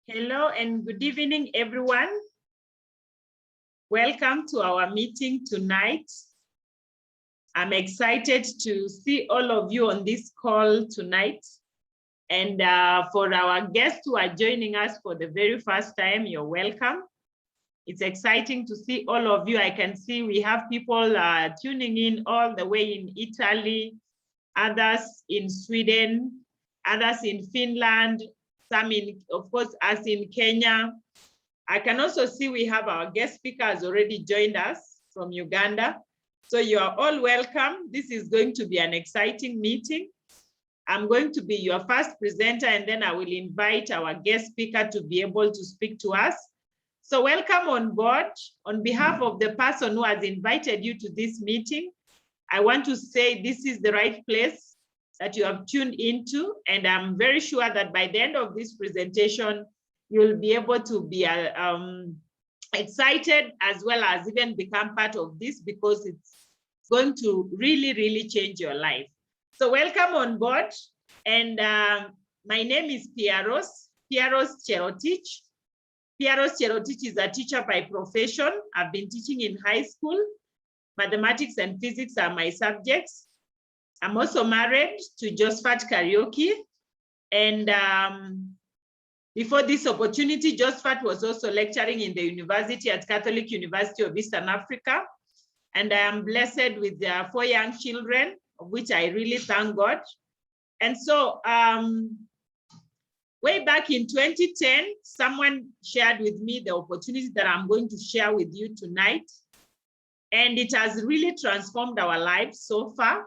Hello and good evening, everyone. Welcome to our meeting tonight. I'm excited to see all of you on this call tonight. And for our guests who are joining us for the very first time, you're welcome. It's exciting to see all of you. I can see we have people tuning in all the way in Italy, others in Sweden, others in Finland, some in, of course, us in Kenya. I can also see we have our guest speaker has already joined us from Uganda. So you are all welcome. This is going to be an exciting meeting. I'm going to be your first presenter, and then I will invite our guest speaker to be able to speak to us. So welcome on board. On behalf of the person who has invited you to this meeting, I want to say this is the right place that you have tuned into, and I'm very sure that by the end of this presentation, you'll be able to be excited as well as even become part of this, because it's going to really, really change your life. So welcome on board. And my name is Pearose Cherotich. Pearose Cherotich is a teacher by profession. I've been teaching in high school. Mathematics and physics are my subjects. I'm also married to Josephat Karaoke. And before this opportunity, Josephat was also lecturing in the university at Catholic University of Eastern Africa. And I am blessed with 4 young children, of which I really thank God. And so way back in 2010, someone shared with me the opportunity that I'm going to share with you tonight. And it has really transformed our lives so far.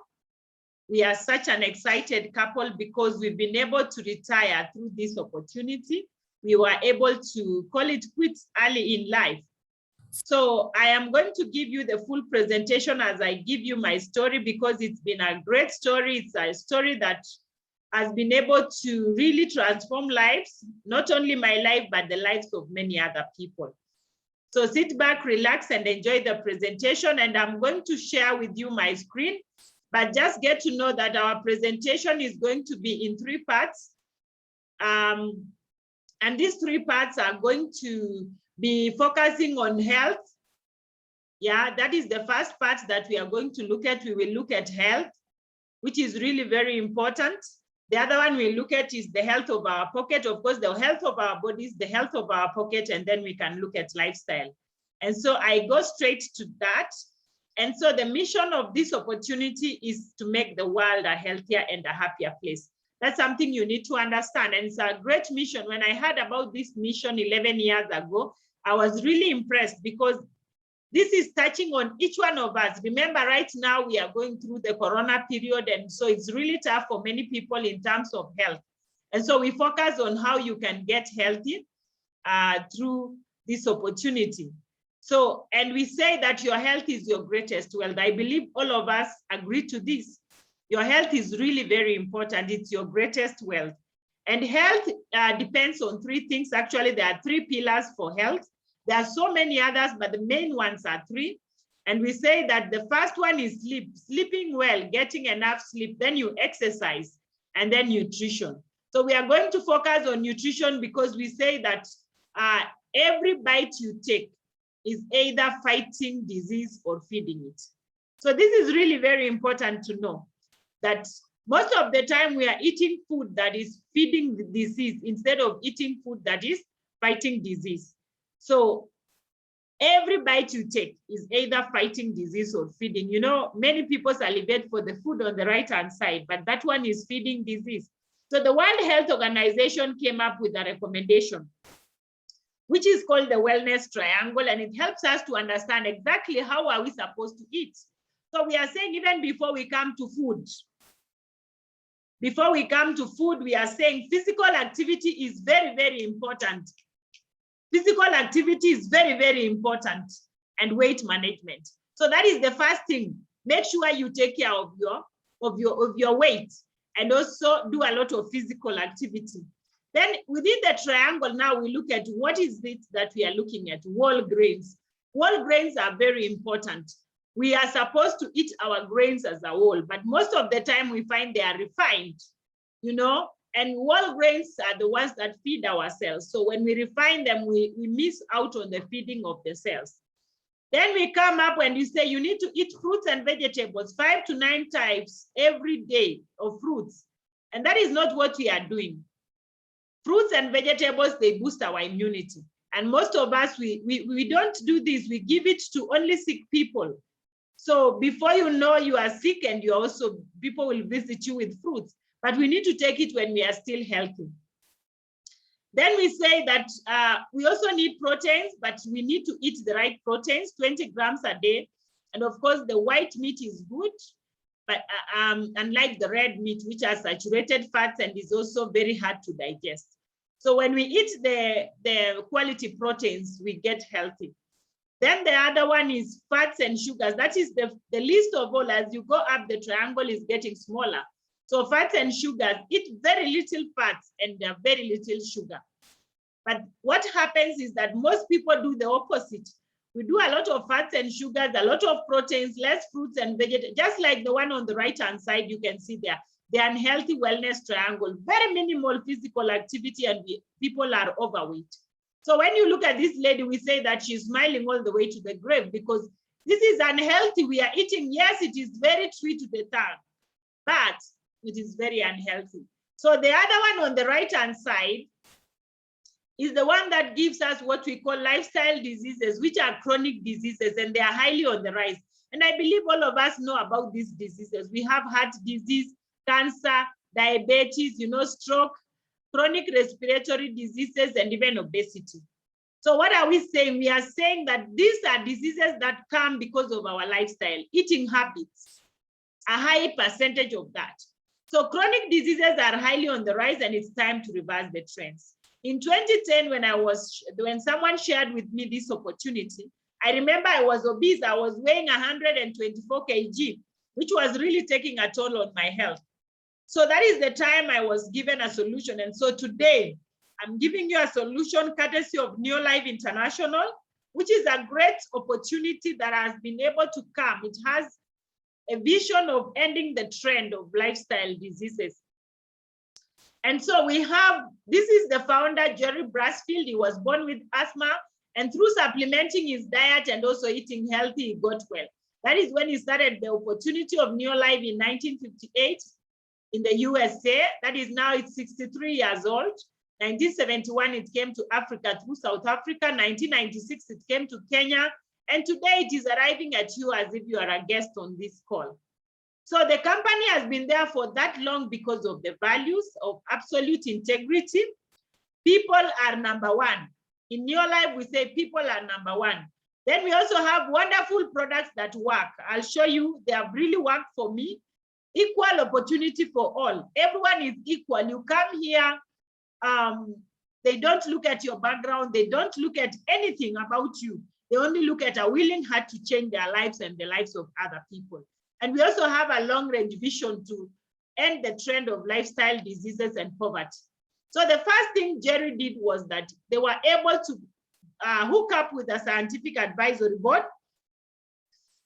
We are such an excited couple because we've been able to retire through this opportunity. We were able to call it quits early in life. So I am going to give you the full presentation as I give you my story, because it's been a great story. It's a story that has been able to really transform lives, not only my life, but the lives of many other people. So sit back, relax, and enjoy the presentation. And I'm going to share with you my screen. But just get to know that our presentation is going to be in 3 parts. And these 3 parts are going to be focusing on health. Yeah, that is the first part that we are going to look at. We will look at health, which is really very important. The other one we look at is the health of our pocket. Of course, the health of our bodies, the health of our pocket, and then we can look at lifestyle. And so I go straight to that. And so the mission of this opportunity is to make the world a healthier and a happier place. That's something you need to understand. And it's a great mission. When I heard about this mission 11 years ago, I was really impressed, because this is touching on each one of us. Remember, right now we are going through the corona period. And so it's really tough for many people in terms of health. And so we focus on how you can get healthy through this opportunity. So, and we say that your health is your greatest wealth. I believe all of us agree to this. Your health is really very important. It's your greatest wealth. And health depends on 3 things. Actually, there are 3 pillars for health. There are so many others, but the main ones are 3. And we say that the first one is sleep, sleeping well, getting enough sleep, then you exercise, and then nutrition. So we are going to focus on nutrition, because we say that every bite you take is either fighting disease or feeding it. So this is really very important to know, that most of the time we are eating food that is feeding the disease instead of eating food that is fighting disease. So every bite you take is either fighting disease or feeding. You know, many people salivate for the food on the right-hand side, but that one is feeding disease. So the World Health Organization came up with a recommendation, which is called the wellness triangle, and it helps us to understand exactly how are we supposed to eat. So we are saying, even before we come to food, we are saying physical activity is very, very important. Physical activity is very, very important, and weight management. So that is the first thing. Make sure you take care of your weight, and also do a lot of physical activity. Then within the triangle, now we look at what is it that we are looking at? Whole grains. Whole grains are very important. We are supposed to eat our grains as a whole, but most of the time we find they are refined, you know, And whole grains are the ones that feed our cells. So when we refine them, we miss out on the feeding of the cells. Then we come up and you say you need to eat fruits and vegetables, 5 to 9 types every day of fruits. And that is not what we are doing. Fruits and vegetables, they boost our immunity. And most of us, we don't do this. We give it to only sick people. So before you know you are sick, and you also, people will visit you with fruits, but we need to take it when we are still healthy. Then we say that we also need proteins, but we need to eat the right proteins, 20 grams a day. And of course, the white meat is good, but unlike the red meat, which are saturated fats and is also very hard to digest. So when we eat the quality proteins, we get healthy. Then the other one is fats and sugars. That is the least of all. As you go up, the triangle is getting smaller. So fats and sugars, eat very little fats and very little sugar. But what happens is that most people do the opposite. We do a lot of fats and sugars, a lot of proteins, less fruits and vegetables, just like the one on the right-hand side, you can see there, the unhealthy wellness triangle, very minimal physical activity, and people are overweight. So when you look at this lady, we say that she's smiling all the way to the grave because this is unhealthy. We are eating, yes, it is very sweet to the tongue, but it is very unhealthy. So the other one on the right-hand side is the one that gives us what we call lifestyle diseases, which are chronic diseases, and they are highly on the rise. And I believe all of us know about these diseases. We have heart disease, cancer, diabetes, stroke, chronic respiratory diseases, and even obesity. So what are we saying? We are saying that these are diseases that come because of our lifestyle, eating habits, a high percentage of that. So chronic diseases are highly on the rise, and it's time to reverse the trends. In 2010, when someone shared with me this opportunity, I remember I was obese. I was weighing 124 kg, which was really taking a toll on my health. So that is the time I was given a solution. And so today, I'm giving you a solution courtesy of NEOLIFE International, which is a great opportunity that has been able to come. It has a vision of ending the trend of lifestyle diseases. And so we have, this is the founder, Jerry Brasfield. He was born with asthma, and through supplementing his diet and also eating healthy, he got well. That is when he started the opportunity of NEOLIFE in 1958 in the USA. That is now it's 63 years old. 1971, it came to Africa through South Africa. 1996, it came to Kenya. And today it is arriving at you as if you are a guest on this call. So the company has been there for that long because of the values of absolute integrity. People are number one. In NEOLIFE, we say people are number one. Then we also have wonderful products that work. I'll show you, they have really worked for me. Equal opportunity for all. Everyone is equal. You come here, they don't look at your background. They don't look at anything about you. They only look at a willing heart to change their lives and the lives of other people. And we also have a long-range vision to end the trend of lifestyle diseases and poverty. So the first thing Jerry did was that they were able to hook up with a scientific advisory board.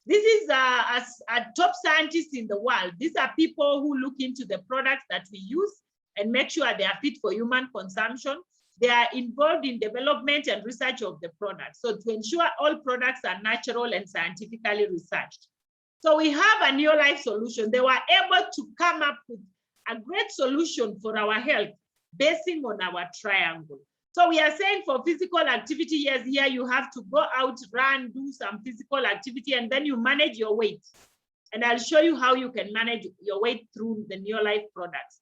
This is a top scientists in the world. These are people who look into the products that we use and make sure they are fit for human consumption. They are involved in development and research of the products. So to ensure all products are natural and scientifically researched. So we have a NEOLIFE solution. They were able to come up with a great solution for our health, basing on our triangle. So we are saying for physical activity, yes, here you have to go out, run, do some physical activity, and then you manage your weight. And I'll show you how you can manage your weight through the NEOLIFE products.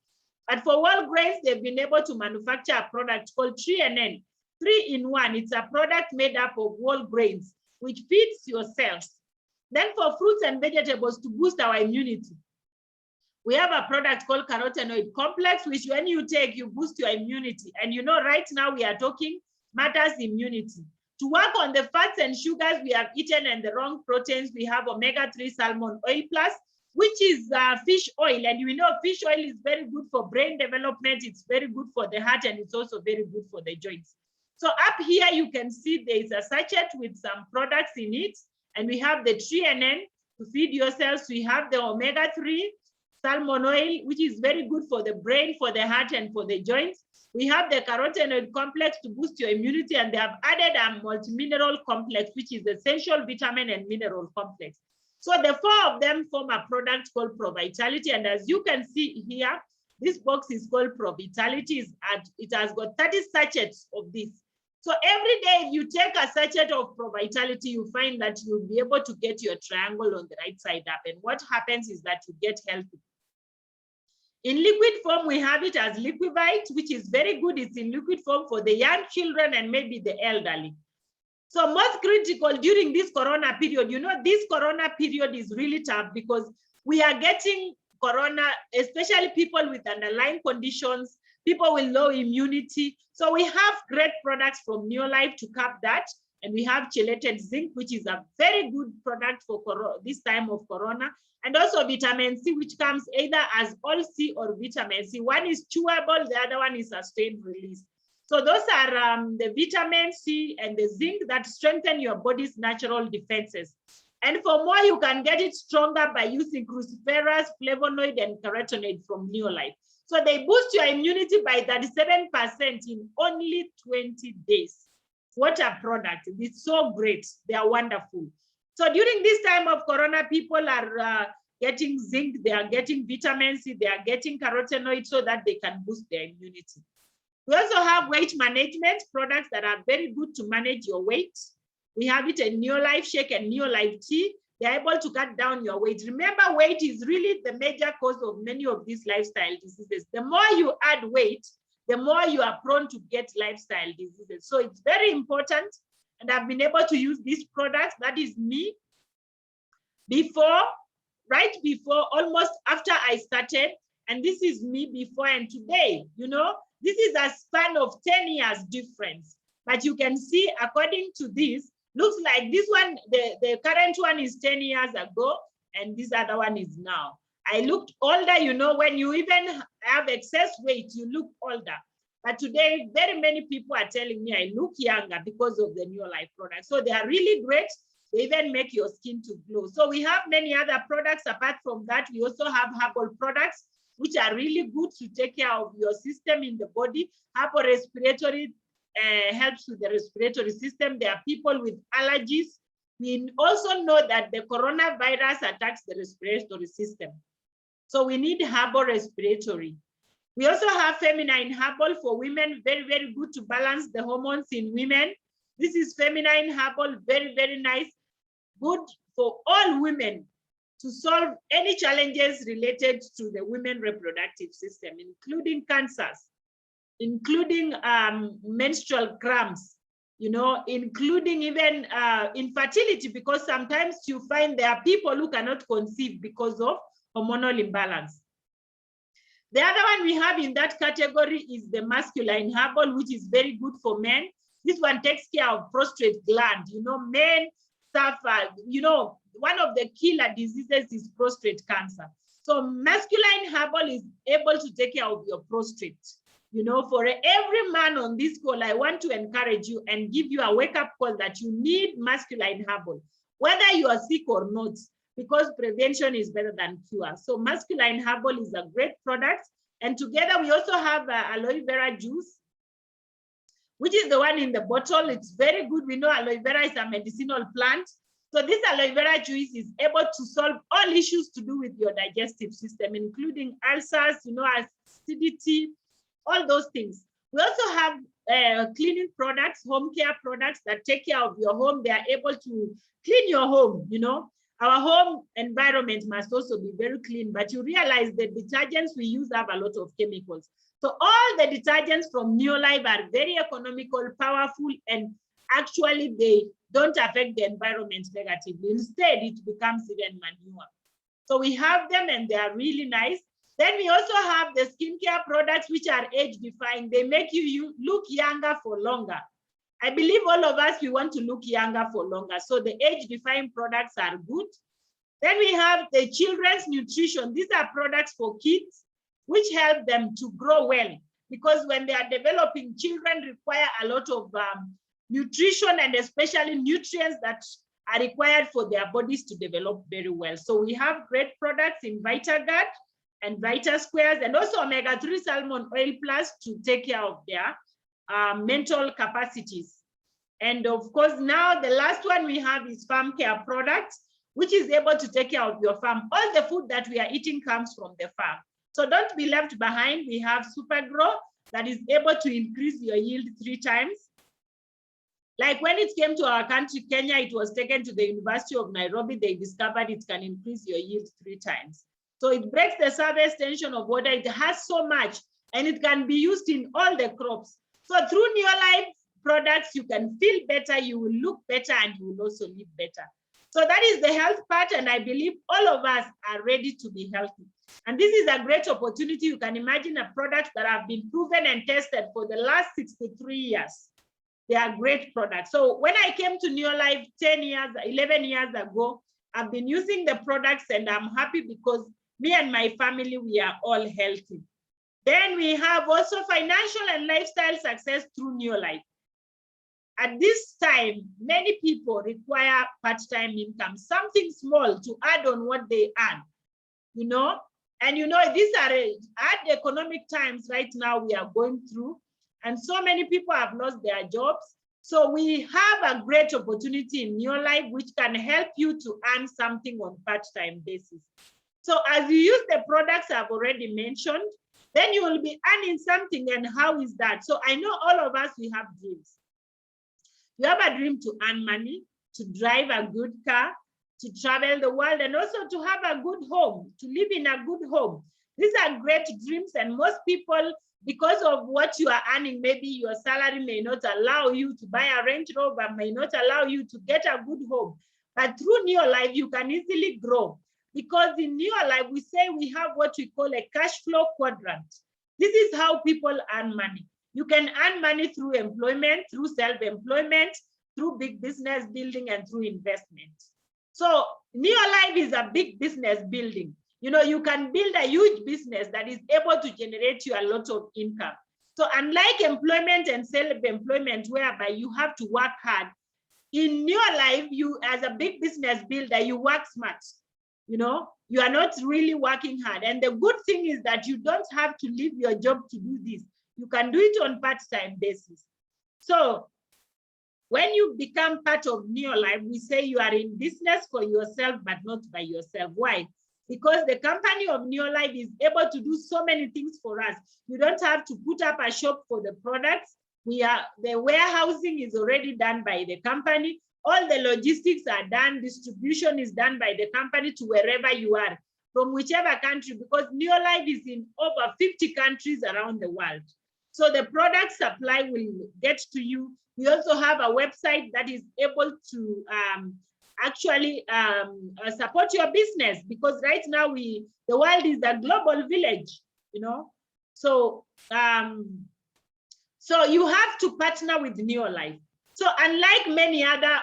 But for whole grains, they've been able to manufacture a product called 3NN, 3-in-1. It's a product made up of whole grains, which feeds your cells. Then for fruits and vegetables to boost our immunity, we have a product called carotenoid complex, which when you take, you boost your immunity. And right now we are talking matters immunity. To work on the fats and sugars we have eaten and the wrong proteins, we have omega-3 salmon oil plus, which is fish oil. And we know fish oil is very good for brain development. It's very good for the heart, and it's also very good for the joints. So up here, you can see there is a sachet with some products in it. And we have the 3NN to feed your cells. We have the omega-3 salmon oil, which is very good for the brain, for the heart, and for the joints. We have the carotenoid complex to boost your immunity, and they have added a multimineral complex, which is essential vitamin and mineral complex. So the 4 of them form a product called Pro Vitality. And as you can see here, this box is called Pro Vitality. It has got 30 sachets of this. So every day, if you take a sachet of Pro Vitality, you find that you'll be able to get your triangle on the right side up. And what happens is that you get healthy. In liquid form, we have it as Liquivite, which is very good. It's in liquid form for the young children and maybe the elderly. So most critical during this corona period, you know, this corona period is really tough because we are getting corona, especially people with underlying conditions, people with low immunity. So we have great products from NEOLIFE to cap that. And we have chelated zinc, which is a very good product for this time of corona. And also vitamin C, which comes either as all C or vitamin C. One is chewable, the other one is sustained release. So those are the vitamin C and the zinc that strengthen your body's natural defenses. And for more, you can get it stronger by using cruciferous, flavonoid, and carotenoid from NEOLIFE. So they boost your immunity by 37% in only 20 days. What a product. It's so great. They are wonderful. So during this time of corona, people are getting zinc, they are getting vitamin C, they are getting carotenoid so that they can boost their immunity. We also have weight management products that are very good to manage your weight. We have it in NEOLIFE Shake and NEOLIFE Tea. They're able to cut down your weight. Remember, weight is really the major cause of many of these lifestyle diseases. The more you add weight, the more you are prone to get lifestyle diseases. So it's very important. And I've been able to use these products. That is me before, right before, almost after I started. And this is me before and today. You know, this is a span of 10 years difference. But you can see, according to this, looks like this one, the current one is 10 years ago, and this other one is now. I looked older, you know, when you even have excess weight, you look older. But today, very many people are telling me I look younger because of the NEOLIFE products. So they are really great. They even make your skin to glow. So we have many other products. Apart from that, we also have herbal products, which are really good to take care of your system in the body. Herbal respiratory helps with the respiratory system. There are people with allergies. We also know that the coronavirus attacks the respiratory system. So we need herbal respiratory. We also have feminine herbal for women, very, very good to balance the hormones in women. This is feminine herbal, very, very nice, good for all women to solve any challenges related to the women reproductive system, including cancers, including menstrual cramps, you know, including even infertility, because sometimes you find there are people who cannot conceive because of hormonal imbalance. The other one we have in that category is the masculine herbal, which is very good for men. This one takes care of prostate gland. You know, men suffer, you know, one of the killer diseases is prostate cancer. So masculine herbal is able to take care of your prostate. You know, for every man on this call, I want to encourage you and give you a wake-up call that you need masculine herbal, whether you are sick or not, because prevention is better than cure. So masculine herbal is a great product. And together we also have aloe vera juice, which is the one in the bottle. It's very good. We know aloe vera is a medicinal plant. So this aloe vera juice is able to solve all issues to do with your digestive system, including ulcers, you know, acidity, all those things. We also have cleaning products, home care products that take care of your home. They are able to clean your home, you know. Our home environment must also be very clean, but you realize the detergents we use have a lot of chemicals. So all the detergents from NEOLIFE are very economical, powerful, and actually they don't affect the environment negatively. Instead, it becomes even manure. So we have them and they are really nice. Then we also have the skincare products, which are age-defying. They make you look younger for longer. I believe all of us, we want to look younger for longer. So the age-defying products are good. Then we have the children's nutrition. These are products for kids, which help them to grow well. Because when they are developing, children require a lot of nutrition and especially nutrients that are required for their bodies to develop very well. So we have great products in VitaGuard. and Vita Squares, and also omega-3 salmon oil plus to take care of their mental capacities. And of course, now the last one we have is farm care products, which is able to take care of your farm. All the food that we are eating comes from the farm. So don't be left behind. We have Super Grow that is able to increase your yield 3 times. Like when it came to our country, Kenya, it was taken to the University of Nairobi. They discovered it can increase your yield 3 times. So it breaks the surface tension of water. It has so much, and it can be used in all the crops. So through NEOLIFE products, you can feel better, you will look better, and you will also live better. So that is the health part, and I believe all of us are ready to be healthy. And this is a great opportunity. You can imagine a product that have been proven and tested for the last 63 years. They are great products. So when I came to NEOLIFE 11 years ago, I've been using the products and I'm happy because me and my family, we are all healthy. Then we have also financial and lifestyle success through NEOLIFE. At this time, many people require part-time income, something small to add on what they earn, you know? And you know, these are hard economic times right now we are going through, and so many people have lost their jobs. So we have a great opportunity in NEOLIFE, which can help you to earn something on part-time basis. So as you use the products I've already mentioned, then you will be earning something. And how is that? So I know all of us, we have dreams. You have a dream to earn money, to drive a good car, to travel the world, and also to have a good home, to live in a good home. These are great dreams, and most people, because of what you are earning, maybe your salary may not allow you to buy a Range Rover, may not allow you to get a good home. But through NEOLIFE, you can easily grow. Because in NEOLIFE, we say we have what we call a cash flow quadrant. This is how people earn money. You can earn money through employment, through self-employment, through big business building, and through investment. So NEOLIFE is a big business building. You know, you can build a huge business that is able to generate you a lot of income. So unlike employment and self-employment, whereby you have to work hard, in NEOLIFE, you as a big business builder, you work smart. You know, you are not really working hard. And the good thing is that you don't have to leave your job to do this. You can do it on part-time basis. So when you become part of NEOLIFE, we say you are in business for yourself, but not by yourself. Why? Because the company of NEOLIFE is able to do so many things for us. You don't have to put up a shop for the products. The warehousing is already done by the company. All the logistics are done. Distribution is done by the company to wherever you are, from whichever country, because NEOLIFE is in over 50 countries around the world. So the product supply will get to you. We also have a website that is able to actually support your business, because right now the world is a global village, you know. So so you have to partner with NEOLIFE. So unlike many other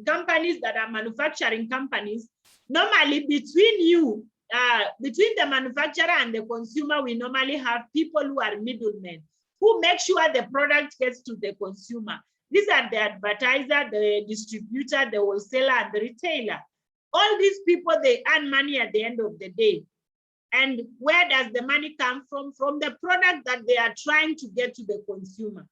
companies that are manufacturing companies, normally between the manufacturer and the consumer, we normally have people who are middlemen, who make sure the product gets to the consumer. These are the advertiser, the distributor, the wholesaler, and the retailer. All these people, they earn money at the end of the day. And where does the money come from? From the product that they are trying to get to the consumer.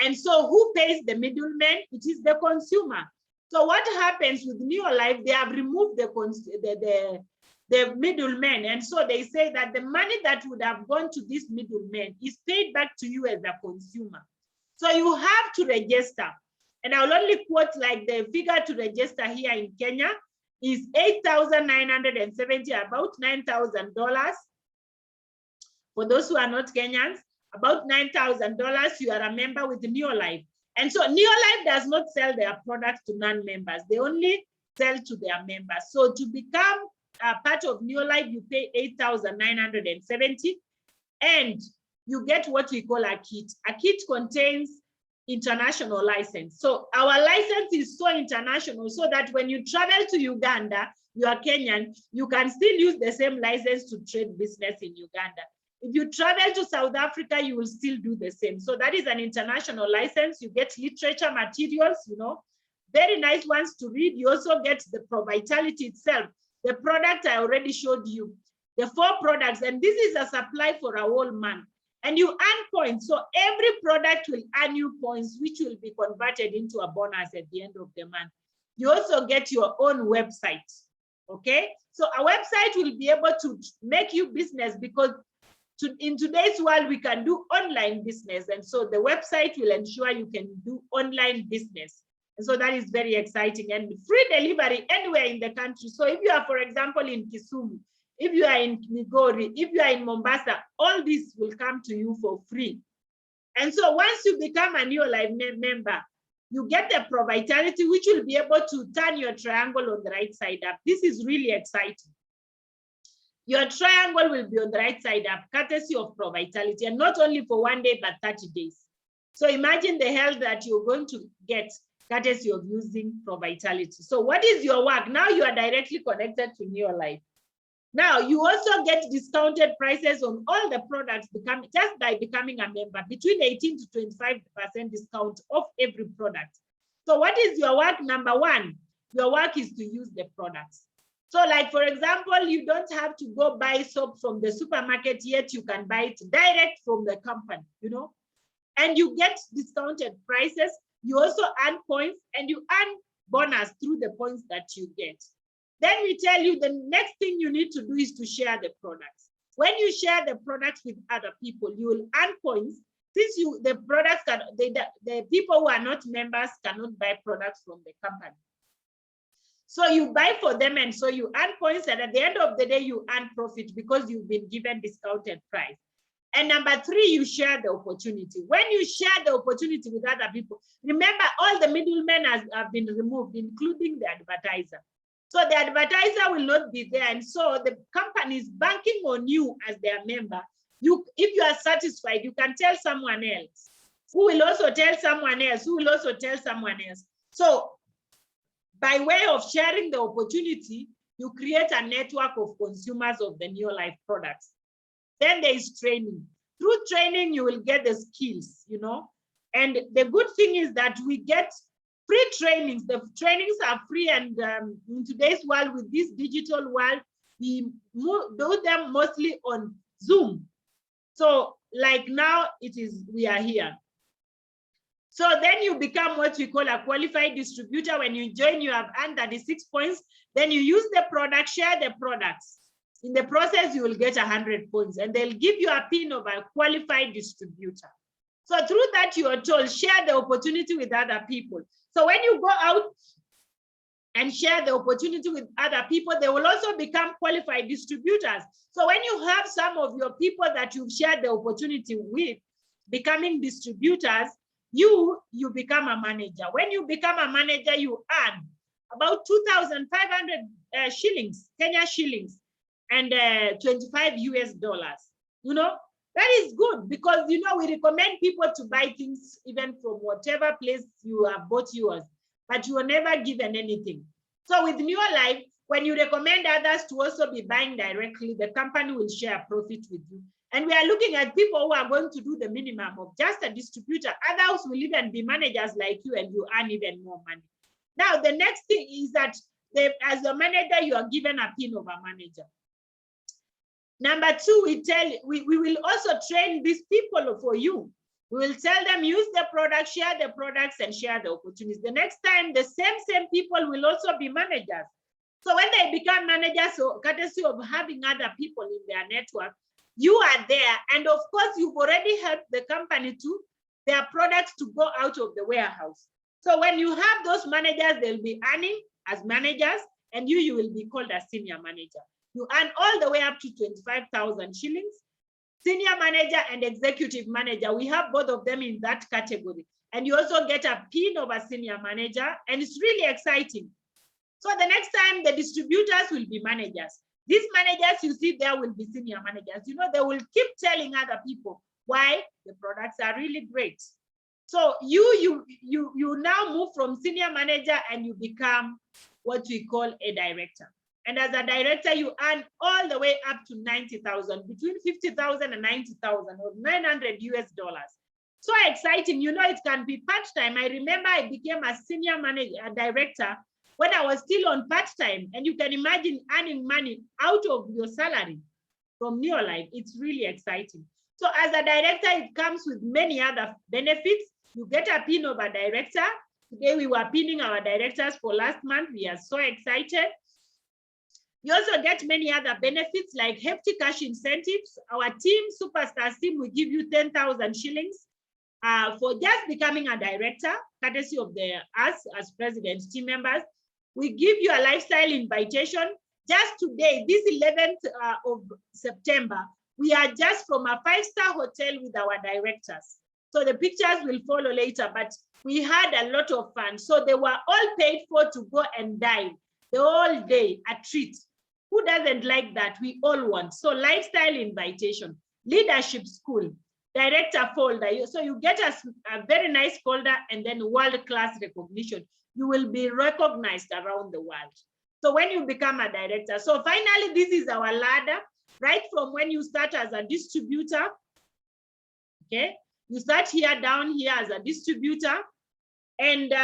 And so who pays the middleman? It is the consumer. So what happens with NEOLIFE, they have removed the middleman. And so they say that the money that would have gone to this middleman is paid back to you as a consumer. So you have to register. And I'll only quote like the figure to register here in Kenya is $8,970, about $9,000. For those who are not Kenyans, about $9,000, you are a member with NEOLIFE. And so NEOLIFE does not sell their products to non-members. They only sell to their members. So to become a part of NEOLIFE, you pay $8,970, and you get what we call a kit. A kit contains international license. So our license is so international, so that when you travel to Uganda, you are Kenyan, you can still use the same license to trade business in Uganda. If you travel to South Africa, you will still do the same. So that is an international license. You get literature materials, you know, very nice ones to read. You also get the Pro Vitality itself. The product I already showed you. the 4 products, and this is a supply for a whole month. And you earn points. So every product will earn you points, which will be converted into a bonus at the end of the month. You also get your own website, okay? So a website will be able to make you business, because in today's world, we can do online business. And so the website will ensure you can do online business. And so that is very exciting, and free delivery anywhere in the country. So if you are, for example, in Kisumu, if you are in Migori, if you are in Mombasa, all this will come to you for free. And so once you become a NEOLIFE member, you get the Pro Vitality, which will be able to turn your triangle on the right side up. This is really exciting. Your triangle will be on the right side up, courtesy of Pro Vitality, and not only for 1 day, but 30 days. So imagine the health that you're going to get courtesy of using Pro Vitality. So what is your work? Now you are directly connected to NEOLIFE. Now, you also get discounted prices on all the products just by becoming a member, between 18 to 25% discount off every product. So what is your work? Number 1, your work is to use the products. So like, for example, you don't have to go buy soap from the supermarket, yet you can buy it direct from the company, you know, and you get discounted prices. You also earn points, and you earn bonus through the points that you get. Then we tell you the next thing you need to do is to share the products. When you share the products with other people, you will earn points. Since the products the people who are not members cannot buy products from the company. So you buy for them, and so you earn points, and at the end of the day, you earn profit because you've been given discounted price. And number 3, you share the opportunity. When you share the opportunity with other people, remember all the middlemen have been removed, including the advertiser. So the advertiser will not be there. And so the company is banking on you as their member. If you are satisfied, you can tell someone else, who will also tell someone else, who will also tell someone else. So by way of sharing the opportunity, you create a network of consumers of the NEOLIFE products. Then there is training. Through training, you will get the skills, you know. And the good thing is that we get free trainings. The trainings are free, and in today's world, with this digital world, we do them mostly on Zoom. So like now, we are here. So then you become what we call a qualified distributor. When you join, you have earned 36 points. Then you use the product, share the products. In the process, you will get 100 points, and they'll give you a pin of a qualified distributor. So through that, you are told, share the opportunity with other people. So when you go out and share the opportunity with other people, they will also become qualified distributors. So when you have some of your people that you've shared the opportunity with becoming distributors, you become a manager. When you become a manager, you earn about 2,500 shillings, Kenya shillings, and 25 US dollars. You know, that is good, because, you know, we recommend people to buy things even from whatever place you have bought yours, but you are never given anything. So with NEOLIFE, when you recommend others to also be buying directly, the company will share a profit with you. And we are looking at people who are going to do the minimum of just a distributor. Others will even be managers like you, and you earn even more money. Now, the next thing is that as a manager, you are given a pin of a manager. Number 2, we will also train these people for you. We will tell them, use the product, share the products, and share the opportunities. The next time, the same people will also be managers. So when they become managers, so courtesy of having other people in their network, you are there. And of course, you've already helped the company to their products to go out of the warehouse. So when you have those managers, they'll be earning as managers, and you will be called a senior manager. You earn all the way up to 25,000 shillings. Senior manager and executive manager, we have both of them in that category. And you also get a pin of a senior manager, and it's really exciting. So the next time, the distributors will be managers. These managers you see there will be senior managers. You know, they will keep telling other people why the products are really great. So you now move from senior manager and you become what we call a director. And as a director, you earn all the way up to 90,000, between 50,000 and 90,000, or 900 US dollars. So exciting. You know, it can be part-time. I remember I became a senior manager, a director, when I was still on part-time. And you can imagine earning money out of your salary. from NEOLIFE. It's really exciting. So as a director, it comes with many other benefits. You get a pin of a director. Today we were pinning our directors for last month. We are so excited. You also get many other benefits like hefty cash incentives. Our team, Superstars team, will give you 10,000 shillings for just becoming a director, courtesy of us as president team members. We give you a lifestyle invitation. Just today, this 11th of September, we are just from a 5-star hotel with our directors. So the pictures will follow later, but we had a lot of fun. So they were all paid for to go and dine the whole day, a treat. Who doesn't like that? We all want. So lifestyle invitation, leadership school, director folder. So you get a very nice folder and then world-class recognition. You will be recognized around the world. So when you become a director, so finally, this is our ladder, right from when you start as a distributor, okay? You start here, down here as a distributor, and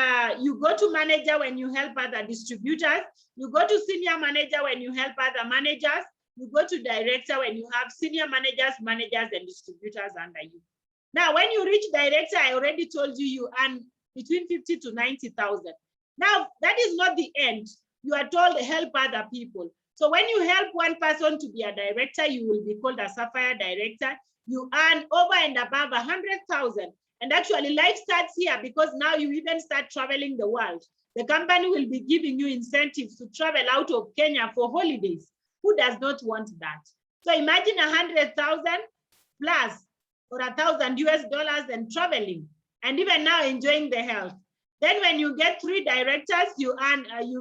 you go to manager when you help other distributors. You go to senior manager when you help other managers. You go to director when you have senior managers, and distributors under you. Now, when you reach director, I already told you, you earn between 50 to 90,000. Now, that is not the end. You are told to help other people. So when you help one person to be a director, you will be called a Sapphire director. You earn over and above 100,000. And actually life starts here because now you even start traveling the world. The company will be giving you incentives to travel out of Kenya for holidays. Who does not want that? So imagine 100,000 plus or $1,000 and traveling, and even now enjoying the health. Then when you get 3 directors, you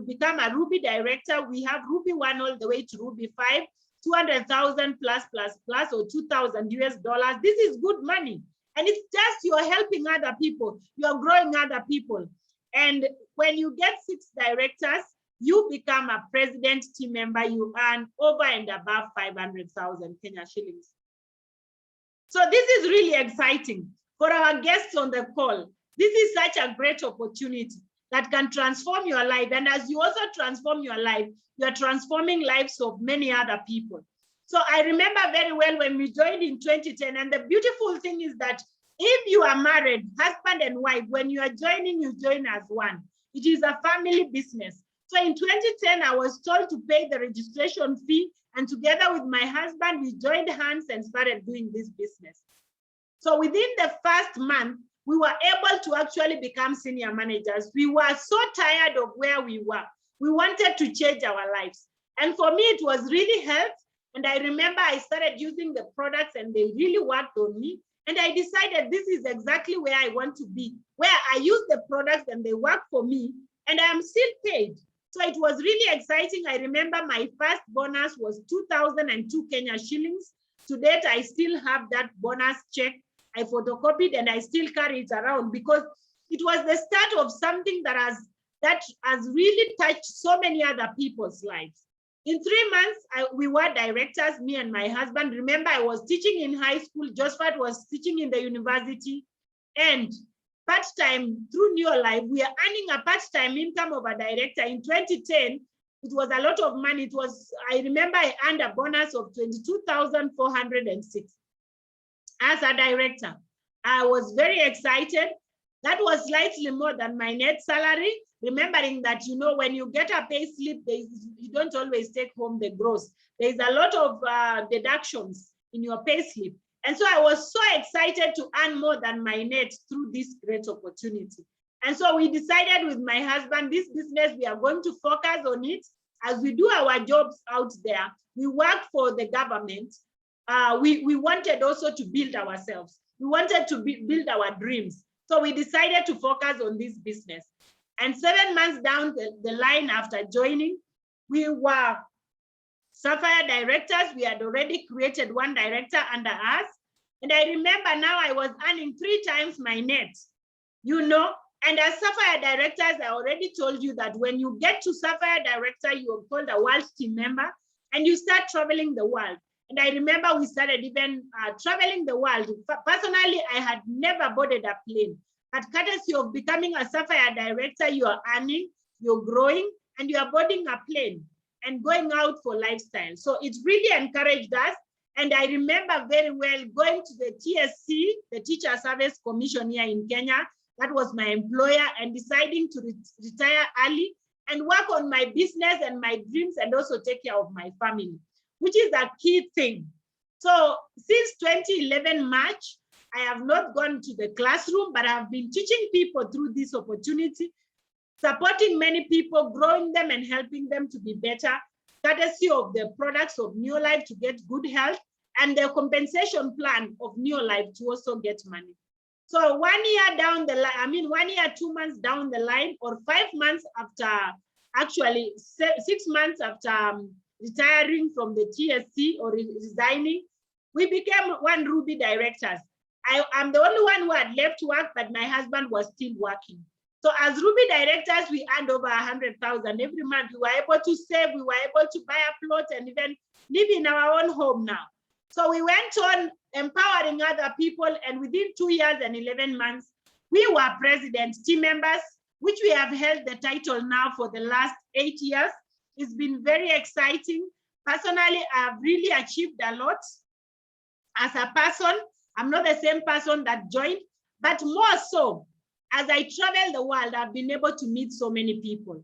become a Ruby director. We have Ruby 1 all the way to Ruby 5, 200,000 plus or $2,000. This is good money. And it's just you're helping other people, you're growing other people. And when you get 6 directors, you become a president team member, you earn over and above 500,000 Kenya shillings. So this is really exciting for our guests on the call. This is such a great opportunity that can transform your life. And as you also transform your life, you are transforming lives of many other people. So I remember very well when we joined in 2010, and the beautiful thing is that if you are married, husband and wife, when you are joining, you join as one. It is a family business. So in 2010, I was told to pay the registration fee, and together with my husband, we joined hands and started doing this business. So within the first month, we were able to actually become senior managers. We were so tired of where we were. We wanted to change our lives. And for me, it was really helped. And I remember I started using the products and they really worked on me. And I decided this is exactly where I want to be, where I use the products and they work for me and I am still paid. So it was really exciting. I remember my first bonus was 2,002 Kenya shillings. To date, I still have that bonus check. I photocopied and I still carry it around because it was the start of something that has really touched so many other people's lives. In 3 months, we were directors, me and my husband. Remember, I was teaching in high school. Josephat was teaching in the university. And part-time through NEOLIFE, we are earning a part-time income of a director. In 2010, it was a lot of money. I remember I earned a bonus of 22,406 as a director. I was very excited. That was slightly more than my net salary. Remembering that, you know, when you get a pay slip, you don't always take home the gross. There's a lot of deductions in your pay slip. And so I was so excited to earn more than my net through this great opportunity. And so we decided with my husband, this business, we are going to focus on it. As we do our jobs out there, we work for the government. We wanted also to build ourselves. We wanted to build our dreams. So we decided to focus on this business. And 7 months down the line after joining, we were Sapphire directors. We had already created 1 director under us. And I remember now I was earning 3 times my net, you know. And as Sapphire directors, I already told you that when you get to Sapphire director, you are called a world team member and you start traveling the world. And I remember we started even traveling the world. Personally, I had never boarded a plane. But courtesy of becoming a Sapphire director, you are earning, you're growing, and you are boarding a plane and going out for lifestyle. So it really encouraged us. And I remember very well going to the TSC, the Teacher Service Commission here in Kenya. That was my employer, and deciding to retire early and work on my business and my dreams, and also take care of my family, which is a key thing. So since 2011 March, I have not gone to the classroom, but I've been teaching people through this opportunity, supporting many people, growing them and helping them to be better, courtesy of the products of NEOLIFE to get good health, and the compensation plan of NEOLIFE to also get money. So 1 year down the line, 1 year, 2 months down the line, or 5 months after, actually 6 months after retiring from the TSC or resigning, we became One Ruby directors. I'm the only one who had left work, but my husband was still working. So as Ruby directors, we earned over 100,000 every month. We were able to save, we were able to buy a plot and even live in our own home now. So we went on empowering other people, and within 2 years and 11 months, we were president team members, which we have held the title now for the last 8 years. It's been very exciting. Personally, I've really achieved a lot. As a person, I'm not the same person that joined, but more so, as I travel the world, I've been able to meet so many people.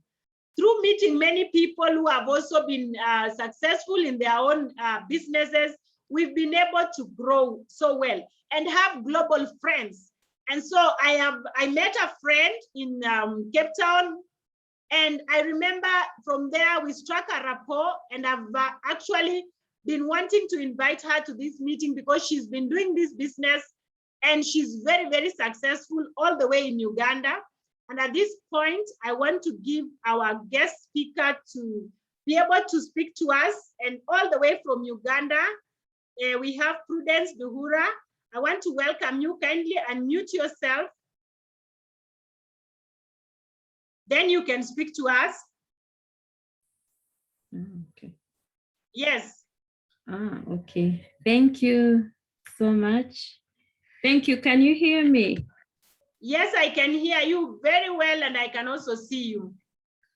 Through meeting many people who have also been successful in their own businesses, we've been able to grow so well and have global friends. And so I met a friend in Cape Town, and I remember from there we struck a rapport, and I've actually been wanting to invite her to this meeting because she's been doing this business and she's very, very successful all the way in Uganda. And at this point, I want to give our guest speaker to be able to speak to us, and all the way from Uganda, we have Prudence Uganda. I want to welcome you. Kindly unmute yourself. Then you can speak to us. Okay. Yes. Okay. Thank you so much. Thank you. Can you hear me? Yes, I can hear you very well, and I can also see you.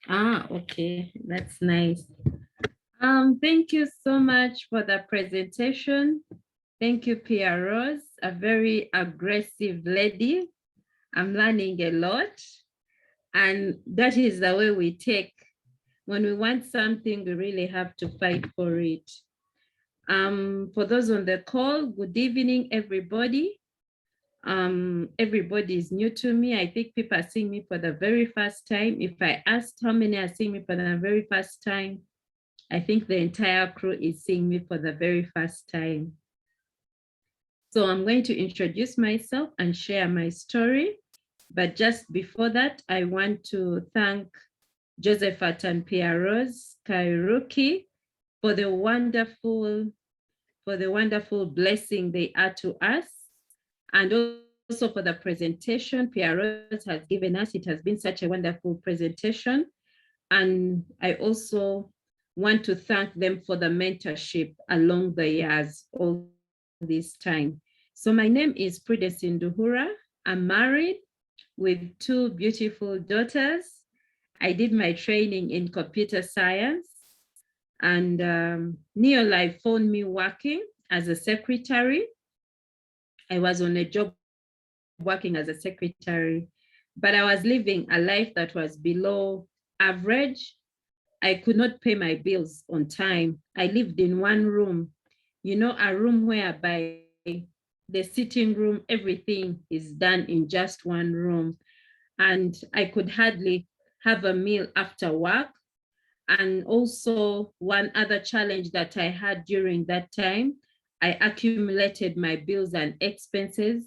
Okay. That's nice. Thank you so much for the presentation. Thank you, Pearose, a very aggressive lady. I'm learning a lot. And that is the way we take. When we want something, we really have to fight for it. For those on the call, good evening, everybody. Everybody is new to me. I think people are seeing me for the very first time. If I asked how many are seeing me for the very first time, I think the entire crew is seeing me for the very first time. So I'm going to introduce myself and share my story. But just before that, I want to thank Josephat and Pearose Kairuki for the wonderful blessing they are to us, and also for the presentation Pearose has given us. It has been such a wonderful presentation. And I also want to thank them for the mentorship along the years, all this time. So my name is Prudence Uganda. I'm married with 2 beautiful daughters. I did my training in computer science, and NEOLIFE found me working as a secretary. I was on a job working as a secretary, but I was living a life that was below average. I could not pay my bills on time. I lived in one room, you know, a room whereby the sitting room, everything is done in just one room. And I could hardly have a meal after work. And also one other challenge that I had during that time, I accumulated my bills and expenses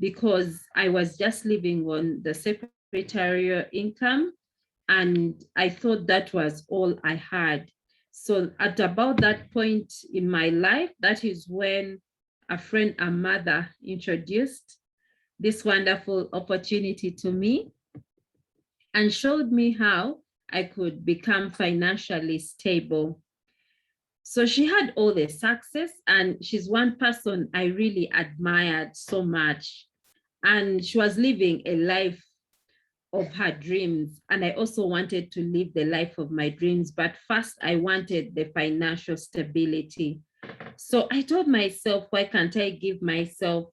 because I was just living on the secretarial income, and I thought that was all I had. So at about that point in my life, that is when a friend and mother introduced this wonderful opportunity to me and showed me how I could become financially stable. So she had all the success, and she's one person I really admired so much. And she was living a life of her dreams. And I also wanted to live the life of my dreams. But first, I wanted the financial stability. So I told myself, why can't I give myself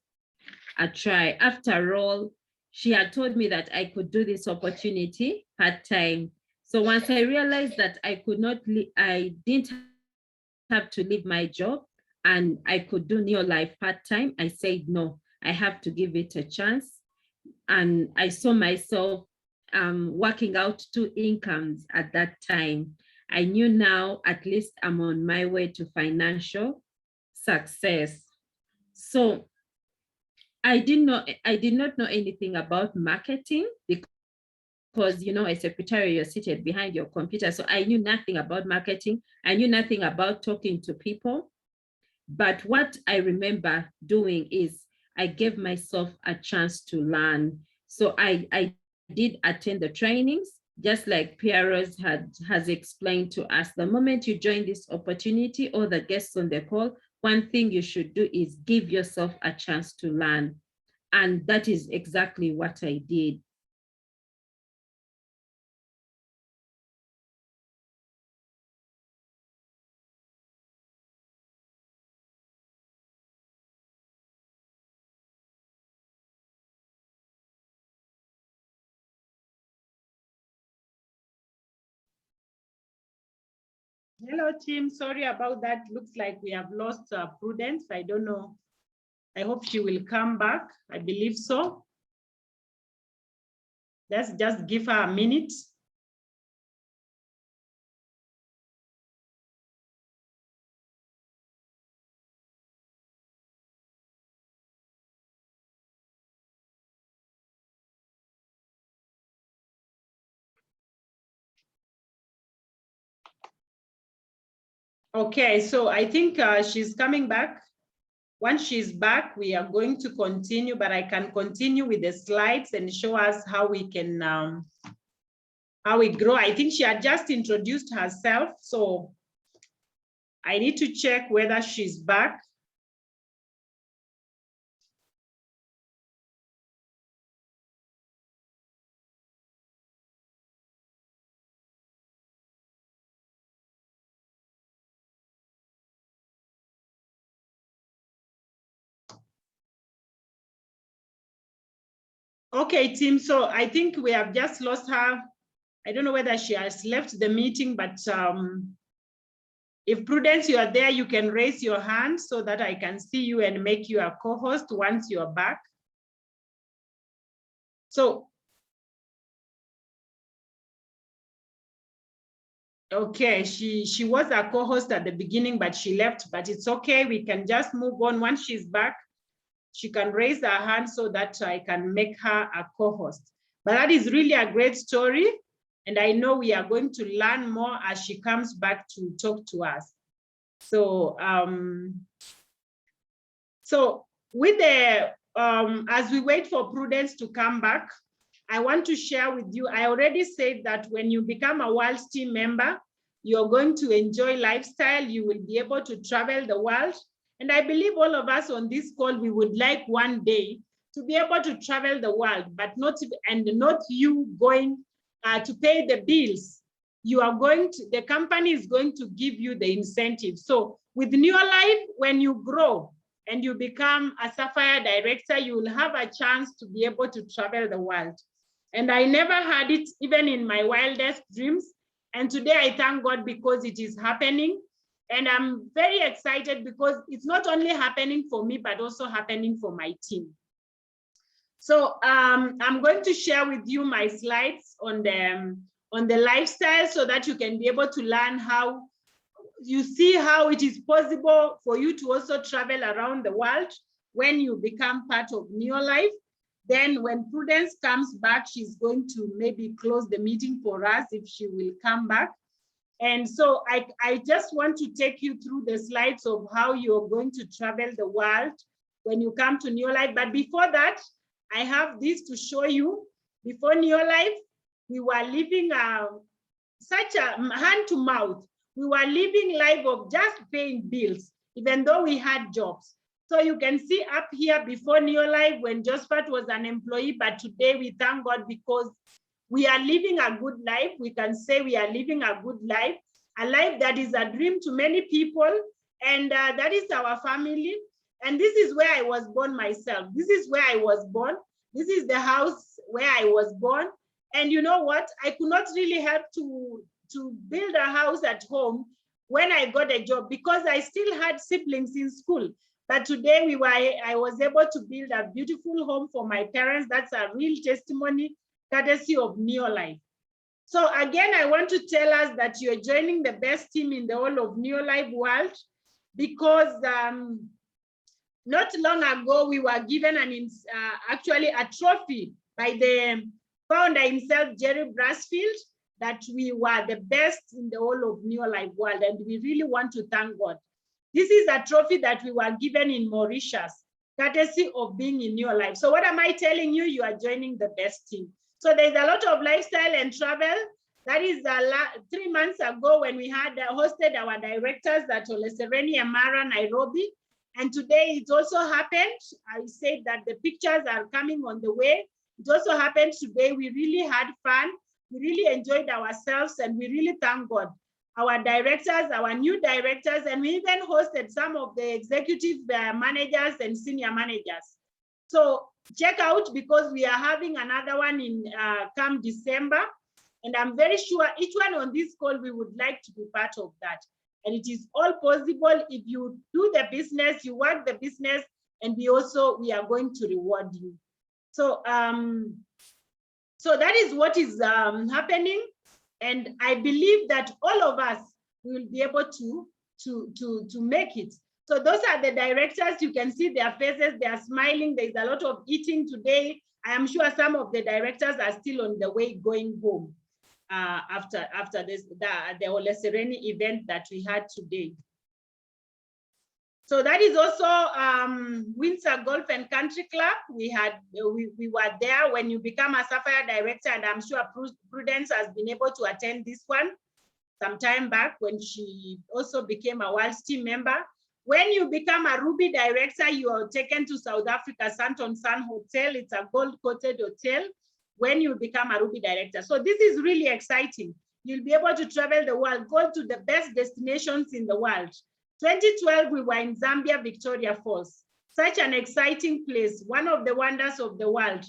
a try? After all, she had told me that I could do this opportunity part-time. So once I realized that I could not, I didn't have to leave my job and I could do NEOLIFE part-time, I said, no, I have to give it a chance. And I saw myself working out 2 incomes at that time. I knew now at least I'm on my way to financial success. So I did not know anything about marketing because, you know, as a secretary, you're seated behind your computer. So I knew nothing about marketing. I knew nothing about talking to people. But what I remember doing is I gave myself a chance to learn. So I did attend the trainings, just like Pearose has explained to us. The moment you join this opportunity, or the guests on the call, one thing you should do is give yourself a chance to learn. And that is exactly what I did. Hello, team. Sorry about that. Looks like we have lost Prudence. I don't know. I hope she will come back. I believe so. Let's just give her a minute. Okay, so I think she's coming back. Once she's back, we are going to continue, but I can continue with the slides and show us how we can, how we grow. I think she had just introduced herself, so I need to check whether she's back. Okay, team, so I think we have just lost her. I don't know whether she has left the meeting, but if Prudence, you are there, you can raise your hand so that I can see you and make you a co-host once you are back. So, okay, she was a co-host at the beginning, but she left, but it's okay. We can just move on. Once she's back, she can raise her hand so that I can make her a co-host. But that is really a great story. And I know we are going to learn more as she comes back to talk to us. So, with the, as we wait for Prudence to come back, I want to share with you, I already said that when you become a World Team member, you're going to enjoy lifestyle, you will be able to travel the world. And I believe all of us on this call, we would like one day to be able to travel the world, but not you going to pay the bills. You are going to, the company is going to give you the incentive. So with NEOLIFE, when you grow and you become a Sapphire director, you will have a chance to be able to travel the world. And I never had it even in my wildest dreams. And today I thank God because it is happening. And I'm very excited because it's not only happening for me, but also happening for my team. So I'm going to share with you my slides on the lifestyle so that you can be able to learn how you see how it is possible for you to also travel around the world when you become part of NEOLIFE. Then when Prudence comes back, she's going to maybe close the meeting for us if she will come back. And so I just want to take you through the slides of how you're going to travel the world when you come to NEOLIFE. But before that, I have this to show you. Before NEOLIFE, we were living such a hand to mouth. We were living life of just paying bills, even though we had jobs. So you can see up here before NEOLIFE when Josephat was an employee, but today we thank God because we are living a good life. We can say we are living a good life, a life that is a dream to many people. And that is our family. And this is where I was born myself. This is where I was born. This is the house where I was born. And you know what? I could not really help to build a house at home when I got a job because I still had siblings in school. But today I was able to build a beautiful home for my parents. That's a real testimony, courtesy of NEOLIFE. So again, I want to tell us that you're joining the best team in the whole of NEOLIFE world, because not long ago, we were given actually a trophy by the founder himself, Jerry Brasfield, that we were the best in the whole of NEOLIFE world. And we really want to thank God. This is a trophy that we were given in Mauritius, courtesy of being in NEOLIFE. So what am I telling you? You are joining the best team. So there's a lot of lifestyle and travel. That is 3 months ago when we had hosted our directors at Olesereni, Amara, Nairobi. And today it also happened. I said that the pictures are coming on the way. It also happened today. We really had fun. We really enjoyed ourselves, and we really thank God. Our directors, our new directors, and we even hosted some of the executive managers and senior managers. So check out, because we are having another one in come December. And I'm very sure each one on this call, we would like to be part of that. And it is all possible if you do the business, you work the business, and we are going to reward you. So, so that is what is happening. And I believe that all of us will be able to make it. So those are the directors. You can see their faces, they are smiling. There's a lot of eating today. I am sure some of the directors are still on the way going home after this, the Olesereni event that we had today. So that is also Windsor Golf and Country Club. We were there when you become a Sapphire director, and I'm sure Prudence has been able to attend this one some time back when she also became a World Team member. When you become a Ruby director, you are taken to South Africa, Santon Sun Hotel. It's a gold-coated hotel when you become a Ruby director. So this is really exciting. You'll be able to travel the world, go to the best destinations in the world. 2012, we were in Zambia, Victoria Falls. Such an exciting place, one of the wonders of the world,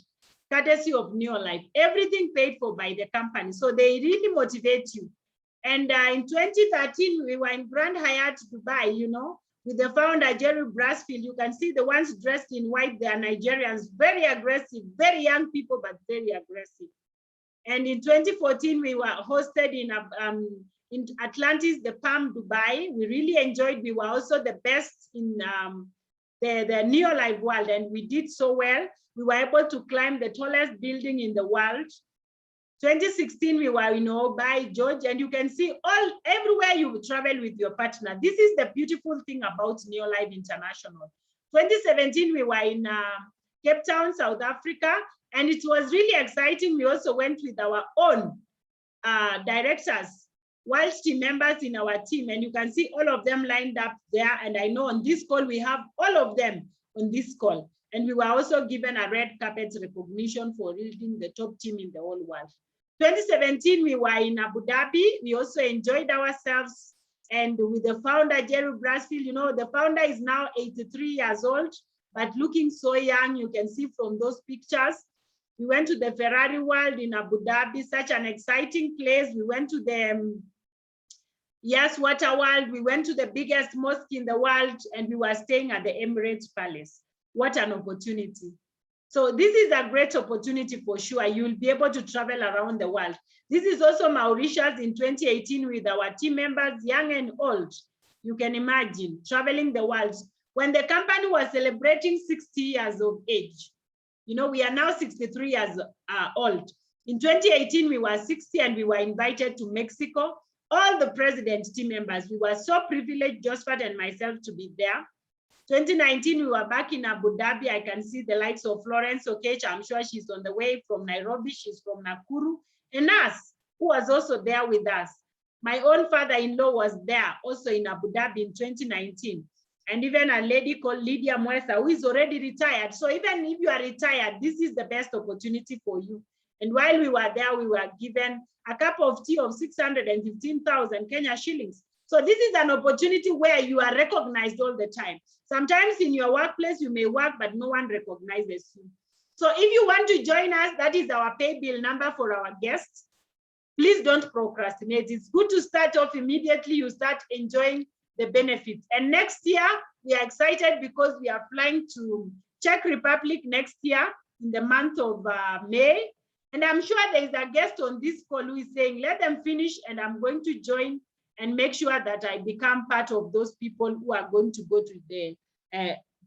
courtesy of NEOLIFE. Everything paid for by the company. So they really motivate you. And in 2013, we were in Grand Hyatt, Dubai, you know, with the founder, Jerry Brasfield. You can see the ones dressed in white, they are Nigerians, very aggressive, very young people, but very aggressive. And in 2014, we were hosted in Atlantis, the Palm, Dubai. We really enjoyed. We were also the best in the NEOLIFE world, and we did so well. We were able to climb the tallest building in the world. 2016, we were in Obai, George, and you can see everywhere you travel with your partner. This is the beautiful thing about NEOLIFE International. 2017, we were in Cape Town, South Africa, and it was really exciting. We also went with our own directors, World Team members in our team, and you can see all of them lined up there. And I know on this call, we have all of them on this call. And we were also given a red carpet recognition for leading the top team in the whole world. 2017, we were in Abu Dhabi. We also enjoyed ourselves. And with the founder, Jerry Brasfield, you know, the founder is now 83 years old, but looking so young, you can see from those pictures. We went to the Ferrari World in Abu Dhabi, such an exciting place. We went to the Yes Water World. We went to the biggest mosque in the world, and we were staying at the Emirates Palace. What an opportunity. So this is a great opportunity for sure. You'll be able to travel around the world. This is also Mauritius in 2018 with our team members, young and old. You can imagine traveling the world. When the company was celebrating 60 years of age, you know, we are now 63 years old. In 2018, we were 60 and we were invited to Mexico. All the president team members, we were so privileged, Josephat and myself, to be there. 2019, we were back in Abu Dhabi. I can see the likes of Florence Okech. I'm sure she's on the way from Nairobi. She's from Nakuru. And us, who was also there with us. My own father-in-law was there also in Abu Dhabi in 2019. And even a lady called Lydia Mwesa, who is already retired. So even if you are retired, this is the best opportunity for you. And while we were there, we were given a cup of tea of 615,000 Kenya shillings. So this is an opportunity where you are recognized all the time. Sometimes in your workplace, you may work, but no one recognizes you. So if you want to join us, that is our pay bill number for our guests. Please don't procrastinate. It's good to start off immediately. You start enjoying the benefits. And next year, we are excited because we are flying to Czech Republic next year in the month of May. And I'm sure there is a guest on this call who is saying, let them finish and I'm going to join and make sure that I become part of those people who are going to go to the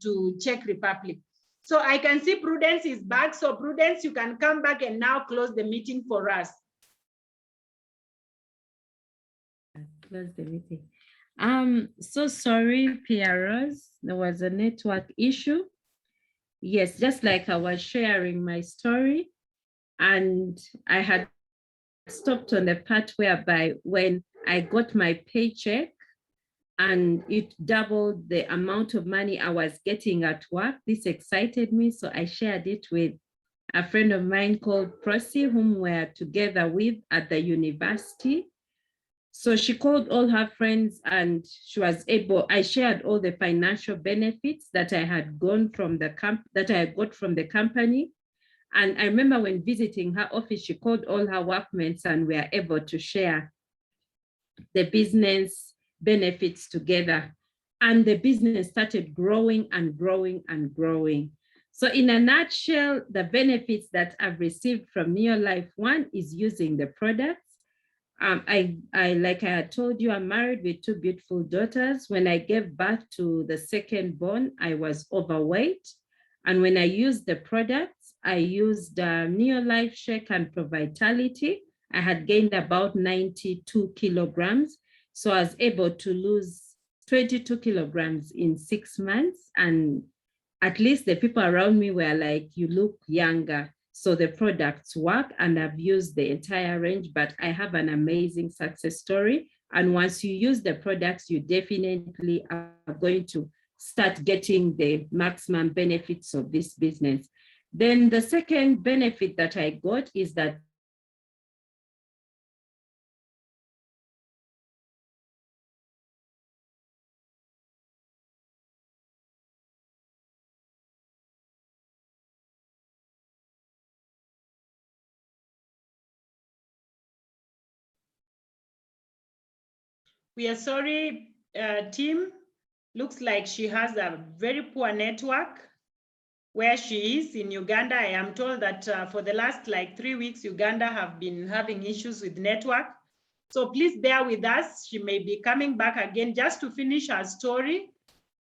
to Czech Republic. So I can see Prudence is back. So Prudence, you can come back and now close the meeting for us. Close the meeting. So sorry, Pearose, there was a network issue. Yes, just like I was sharing my story, and I had stopped on the part whereby when I got my paycheck and it doubled the amount of money I was getting at work, this excited me. So I shared it with a friend of mine called Percy, whom we're together with at the university. So she called all her friends and she was able, I shared all the financial benefits that I had got from the company. And I remember when visiting her office, she called all her workmates and we were able to share the business benefits together. And the business started growing and growing and growing. So in a nutshell, the benefits that I've received from NEOLIFE, one is using the products. Like I had told you, I'm married with 2 beautiful daughters. When I gave birth to the second born, I was overweight. And when I used the products, I used NEOLIFE Shake and Pro Vitality. I had gained about 92 kilograms. So I was able to lose 22 kilograms in 6 months. And at least the people around me were like, you look younger. So the products work and I've used the entire range, but I have an amazing success story. And once you use the products, you definitely are going to start getting the maximum benefits of this business. Then the second benefit that I got is that we are sorry, team. Looks like she has a very poor network where she is in Uganda. I am told that for the last like 3 weeks, Uganda have been having issues with network. So please bear with us. She may be coming back again just to finish her story.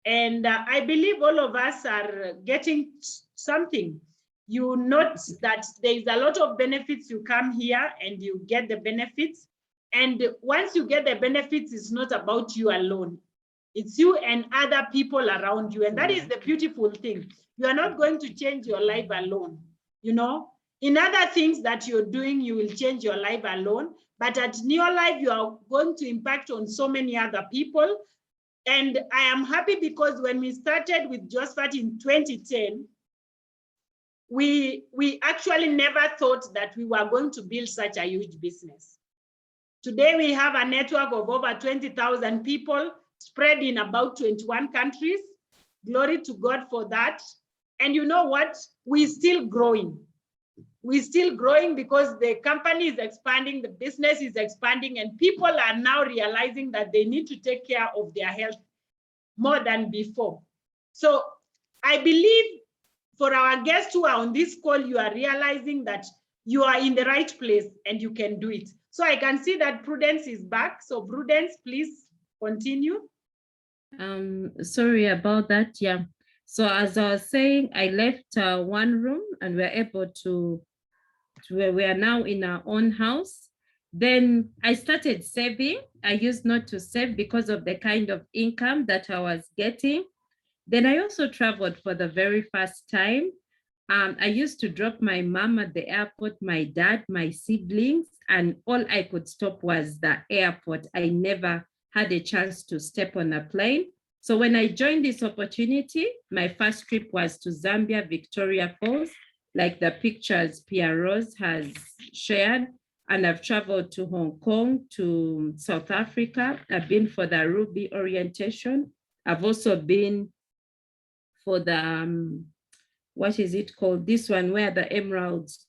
And I believe all of us are getting something. You note that there is a lot of benefits. You come here and you get the benefits. And once you get the benefits, it's not about you alone. It's you and other people around you. And that is the beautiful thing. You are not going to change your life alone. You know, in other things that you're doing, you will change your life alone. But at NEOLIFE, you are going to impact on so many other people. And I am happy because when we started with Josephat in 2010, we actually never thought that we were going to build such a huge business. Today, we have a network of over 20,000 people spread in about 21 countries. Glory to God for that. And you know what? We're still growing. We're still growing because the company is expanding, the business is expanding, and people are now realizing that they need to take care of their health more than before. So I believe for our guests who are on this call, you are realizing that you are in the right place and you can do it. So I can see that Prudence is back. So Prudence, please continue. Sorry about that. Yeah. So as I was saying, I left one room and we're able to we are now in our own house. Then I started saving. I used not to save because of the kind of income that I was getting. Then I also traveled for the very first time. I used to drop my mom at the airport, my dad, my siblings, and all I could stop was the airport. I never had a chance to step on a plane. So when I joined this opportunity, my first trip was to Zambia, Victoria Falls, like the pictures Pearose has shared. and I've traveled to Hong Kong, to South Africa. I've been for the Ruby orientation. I've also been for the, what is it called? This one where the emeralds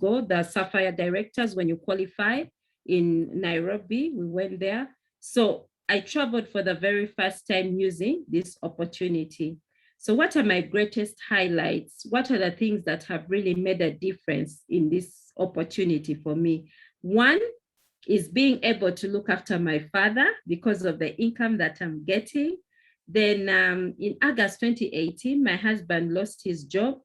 go, the Sapphire directors, when you qualify in Nairobi, we went there. So I traveled for the very first time using this opportunity. So what are my greatest highlights? What are the things that have really made a difference in this opportunity for me? One is being able to look after my father because of the income that I'm getting. Then in August 2018, my husband lost his job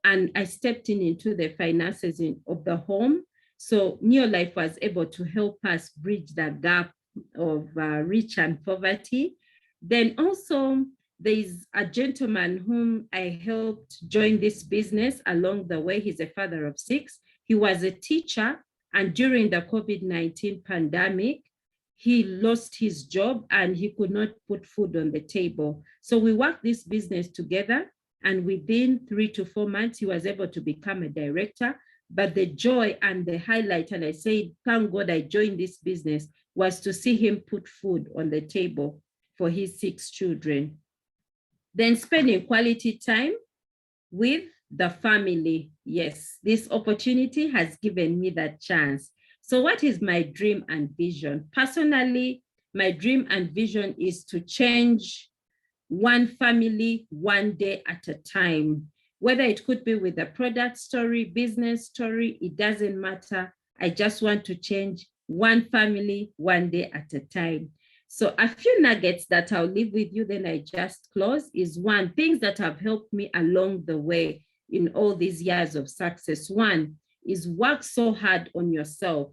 and I stepped into the finances of the home. So NEOLIFE was able to help us bridge the gap of rich and poverty. Then also there's a gentleman whom I helped join this business along the way. He's a father of 6. He was a teacher, and during the COVID-19 pandemic, he lost his job and he could not put food on the table. So we worked this business together, and within 3 to 4 months, he was able to become a director. But the joy and the highlight, and I say, thank God I joined this business, was to see him put food on the table for his 6 children. Then spending quality time with the family. Yes, this opportunity has given me that chance. So what is my dream and vision? Personally, my dream and vision is to change one family one day at a time. Whether it could be with a product story, business story, it doesn't matter. I just want to change one family one day at a time. So a few nuggets that I'll leave with you, then I just close, is one, things that have helped me along the way in all these years of success. One is work so hard on yourself.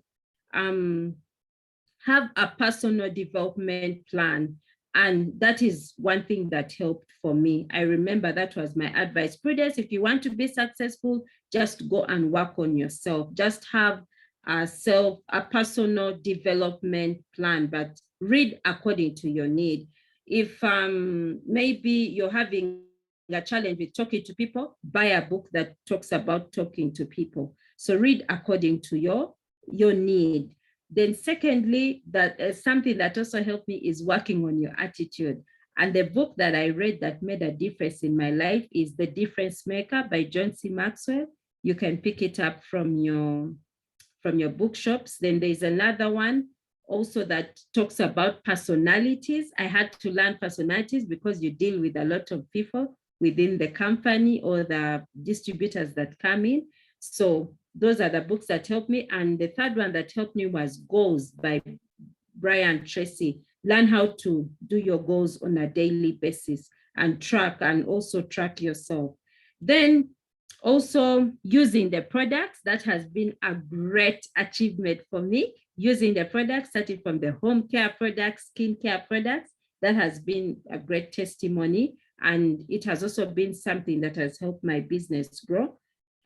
Have a personal development plan. And that is one thing that helped for me. I remember that was my advice. Prudence, if you want to be successful, just go and work on yourself. Just have a personal development plan, but read according to your need. If maybe you're having a challenge with talking to people, buy a book that talks about talking to people. So read according to your need. Then secondly, that something that also helped me is working on your attitude. And the book that I read that made a difference in my life is The Difference Maker by John C. Maxwell. You can pick it up from your bookshops. Then there's another one also that talks about personalities. I had to learn personalities because you deal with a lot of people within the company or the distributors that come in. So those are the books that helped me. And the third one that helped me was Goals by Brian Tracy. Learn how to do your goals on a daily basis and also track yourself. Then also using the products, that has been a great achievement for me. Using the products, starting from the home care products, skincare products, that has been a great testimony. And it has also been something that has helped my business grow.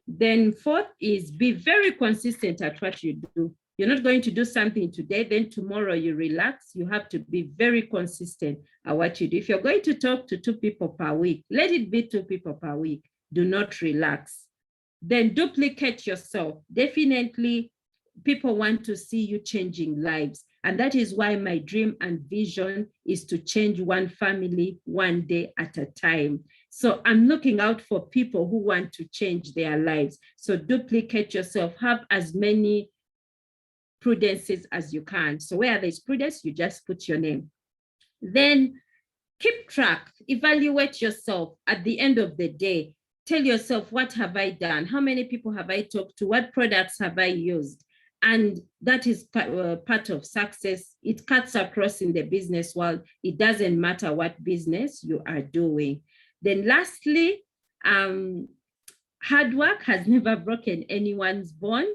Then fourth is be very consistent at what you do. You're not going to do something today, then tomorrow you relax. You have to be very consistent at what you do. If you're going to talk to 2 people per week, let it be 2 people per week. Do not relax. Then duplicate yourself. Definitely, people want to see you changing lives. And that is why my dream and vision is to change one family one day at a time. So I'm looking out for people who want to change their lives. So duplicate yourself. Have as many Prudences as you can. So where there's Prudence, you just put your name. Then keep track, evaluate yourself at the end of the day. Tell yourself, what have I done? How many people have I talked to? What products have I used? And that is part of success. It cuts across in the business world. It doesn't matter what business you are doing. Then lastly, hard work has never broken anyone's bone.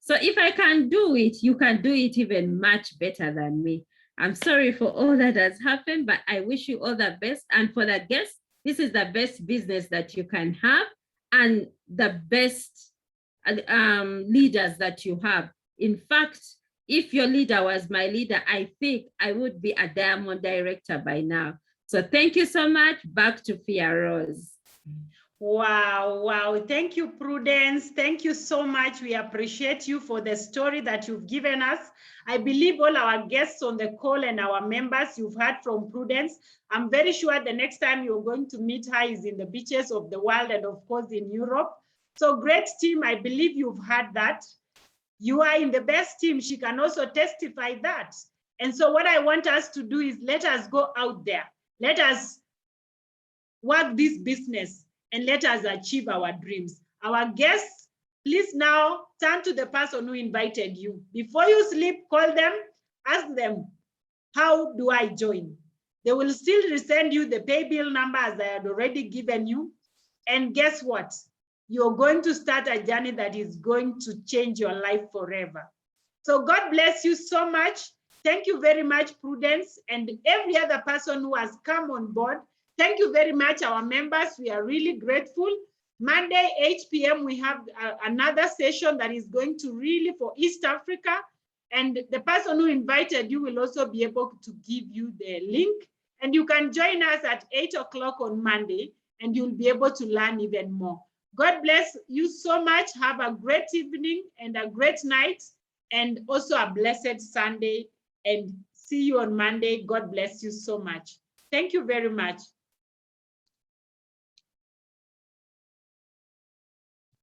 So if I can do it, you can do it even much better than me. I'm sorry for all that has happened, but I wish you all the best. And for the guests, this is the best business that you can have and the best leaders that you have. In fact, if your leader was my leader, I think I would be a diamond director by now. So thank you so much. Back to Pearose. Wow, wow. Thank you, Prudence. Thank you so much. We appreciate you for the story that you've given us. I believe all our guests on the call and our members, you've heard from Prudence. I'm very sure the next time you're going to meet her is in the beaches of the world and of course in Europe. So great team. I believe you've heard that. You are in the best team. She can also testify that. And so what I want us to do is let us go out there. Let us work this business and let us achieve our dreams. Our guests, please now turn to the person who invited you. Before you sleep, call them, ask them, how do I join? They will still resend you the pay bill number as I had already given you. And guess what? You're going to start a journey that is going to change your life forever. So God bless you so much. Thank you very much, Prudence, and every other person who has come on board. Thank you very much, our members. We are really grateful. Monday, 8 p.m., we have another session that is going to really for East Africa. And the person who invited you will also be able to give you the link. And you can join us at 8 o'clock on Monday, and you'll be able to learn even more. God bless you so much. Have a great evening and a great night, and also a blessed Sunday. And see you on Monday. God bless you so much. Thank you very much.